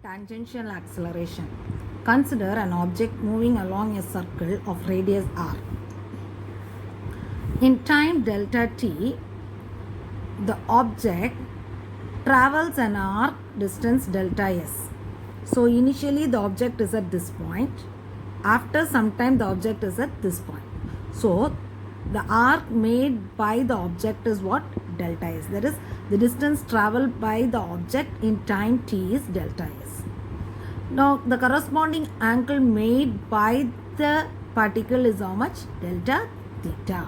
Tangential acceleration. Consider an object moving along a circle of radius r. In time delta t, the object travels an arc distance delta s. So initially the object is at this point. After some time the object is at this point. So the arc made by the object is what? Delta s. That is, the distance traveled by the object in time t is delta s. Now the corresponding angle made by the particle is how much? Delta theta.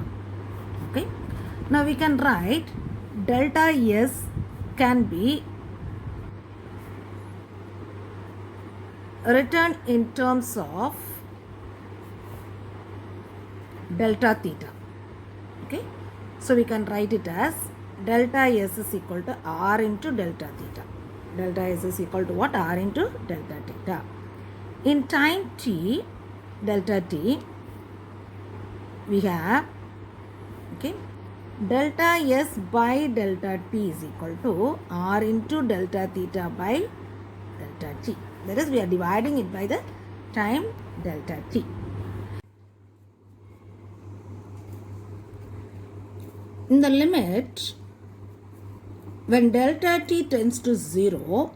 Okay. Now we can write delta s can be written in terms of delta theta. Okay. So we can write it as delta s is equal to r into delta theta. Delta s is equal to what? R into delta theta. In time t, delta t, we have, okay, delta s by delta t is equal to r into delta theta by delta t. That is, we are dividing it by the time delta t. In the limit, when delta t tends to 0,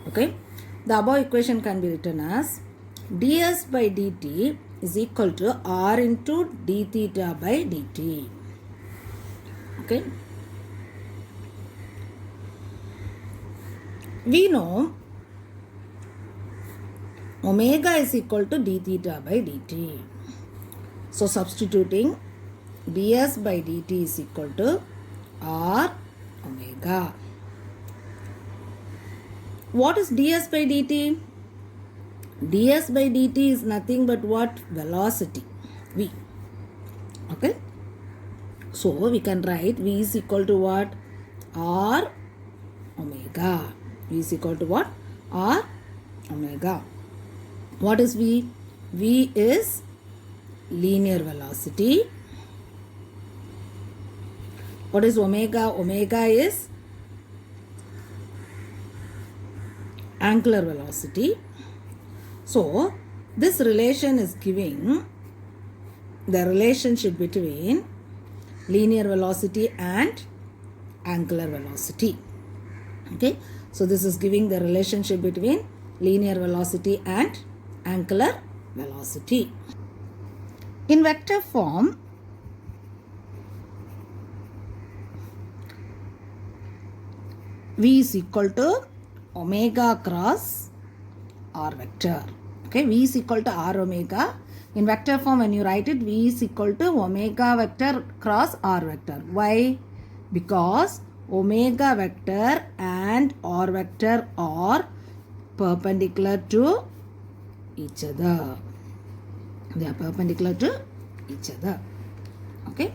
okay, the above equation can be written as ds by dt is equal to r into d theta by dt. Okay. We know omega is equal to d theta by dt. So substituting ds by dt is equal to r omega. What is ds by dt? ds by dt is nothing but what? Velocity, v. Okay. So we can write v is equal to what? R omega. V is equal to what? R omega. What is v? V is linear velocity. What is omega? Omega is angular velocity. So this relation is giving the relationship between linear velocity and angular velocity. Okay. So this is giving the relationship between linear velocity and angular velocity. In vector form, v is equal to omega cross r vector. Okay, v is equal to r omega. In vector form, when you write it, v is equal to omega vector cross r vector. Why? Because omega vector and r vector are perpendicular to each other. They are perpendicular to each other. Okay.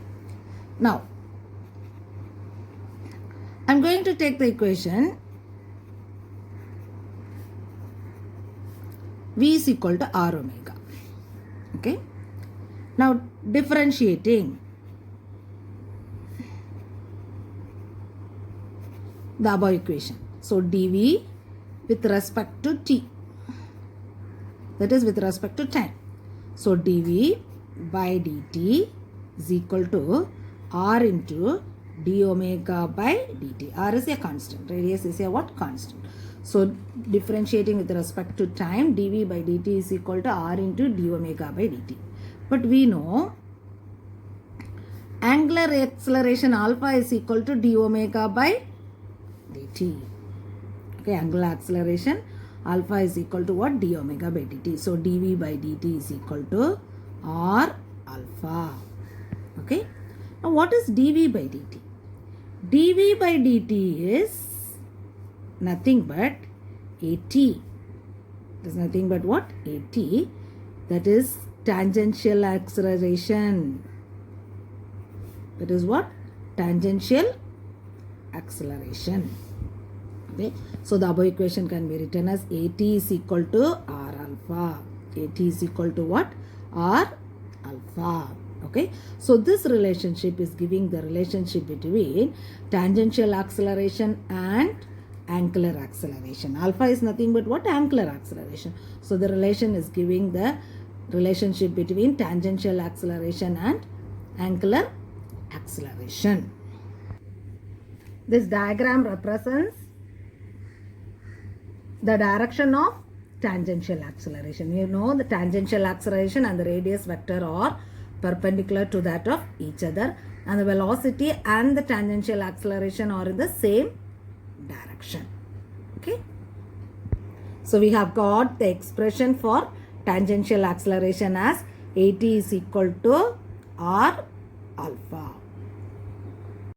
Now, I am going to take the equation v is equal to r omega. Okay. Now, differentiating the above equation. So, dv with respect to t, that is with respect to time. So, dv by dt is equal to r into d omega by dt. R is a constant. Radius is a what? Constant. So, differentiating with respect to time, dv by dt is equal to r into d omega by dt. But we know angular acceleration alpha is equal to d omega by dt. Okay, angular acceleration alpha is equal to what? D omega by dt. So, dv by dt is equal to r alpha. Okay. Now, what is dv by dt? dv by dt is nothing but at. It is nothing but what? At. That is tangential acceleration. That is what? Tangential acceleration. Okay. So the above equation can be written as at is equal to r alpha. At is equal to what? R alpha. Okay. So this relationship is giving the relationship between tangential acceleration and angular acceleration. Alpha is nothing but what? Angular acceleration. So the relation is giving the relationship between tangential acceleration and angular acceleration. This diagram represents the direction of tangential acceleration. You know the tangential acceleration and the radius vector are perpendicular to that of each other, and the velocity and the tangential acceleration are in the same direction. Okay. So we have got the expression for tangential acceleration as AT is equal to R alpha.